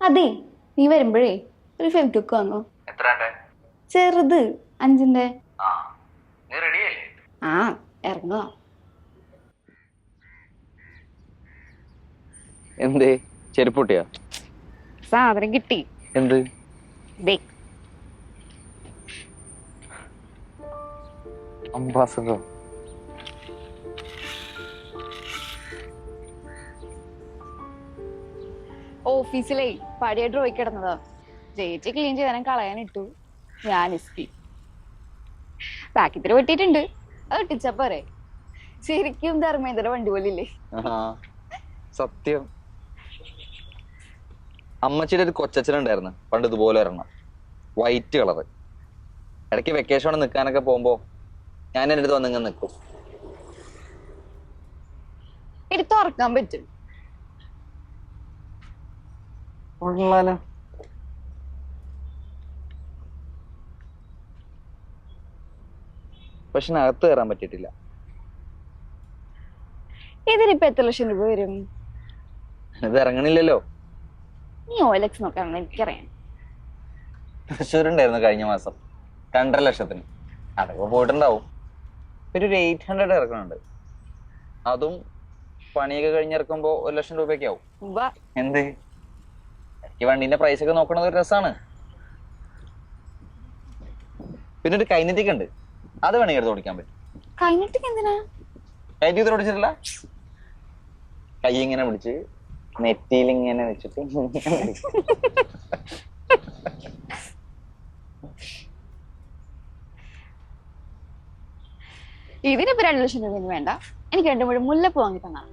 അതെ, നീ വരുമ്പോഴേ ഒരു ഫെവിക്വിക്ക് വാങ്ങോ. എത്രണ്ട്? ചെറുത് 5ന്റെ. ആ, നീ റെഡിയല്ലേ? ആ, ഇറങ്ങുക. എന്തേ ചെരുപ്പൊട്ടിയാ? സാധനം കിട്ടി. എന്ത്? ദേ, അംബാസഡർ. ഓഫീസിലേ പഴയ ഡ്രോയി കിടന്നതാ. ചേച്ചി ക്ലീൻ ചെയ്താലും കളയാനിട്ടു. ഞാൻ ഇസ്തി പാക്കറ്റിൽ വെട്ടിയിട്ടുണ്ട്. അത് ഒട്ടിച്ചപ്പോരെ. ശരിക്കും ധർമ്മേന്ദ്ര വണ്ടി പോലില്ലേ? സത്യം. അമ്മച്ചിയുടെ ഒരു കൊച്ചച്ഛനുണ്ടായിരുന്നു പണ്ട് ഇതുപോലെ ഒരെണ്ണം, വൈറ്റ് കളറ്. ഇടയ്ക്ക് വെക്കേഷൻ നിൽക്കാനൊക്കെ പോകുമ്പോ ഞാൻ എൻ്റെ അടുത്ത് വന്നിങ്ങനെ നിൽക്കും. എടുത്ത് തുറക്കാൻ പറ്റും. പക്ഷെ അകത്ത് കയറാൻ പറ്റിയിട്ടില്ല. ഇതിനിപ്പോ എത്ര ലക്ഷം രൂപ വരും? ഇത് ഇറങ്ങണില്ലല്ലോ. നീ ഓലക്സ് നോക്കാണെന്ന് എനിക്കറിയാം. തൃശ്ശൂരുണ്ടായിരുന്നു കഴിഞ്ഞ മാസം 2.5 ലക്ഷത്തിന്. അതൊക്കെ പോയിട്ടുണ്ടാവും. ഒരു 800 ഇറക്കണുണ്ട്. അതും പണിയൊക്കെ കഴിഞ്ഞിറക്കുമ്പോ 1 ലക്ഷം രൂപയൊക്കെ ആവും. എന്ത് ഈ വണ്ടീന്റെ പ്രൈസ് ഒക്കെ നോക്കണത് ഒരു രസമാണ്. പിന്നെ ഒരു കൈനറ്റിക് ഉണ്ട്, അത് വേണമെങ്കിൽ എടുത്ത് ഓടിക്കാൻ പറ്റും. കഴിഞ്ഞിട്ട് എന്തിനാ? കൈനറ്റിക് ഇത് ഓടിച്ചിട്ടില്ല? കൈ ഇങ്ങനെ പിടിച്ച് നെറ്റിയിൽ ഇങ്ങനെ വെച്ചിട്ട് ഇതിനിപ്പോ 2 ലക്ഷം രൂപ വേണ്ട. എനിക്ക് 2 മുഴം മുല്ലപ്പ് വാങ്ങി തന്നാ.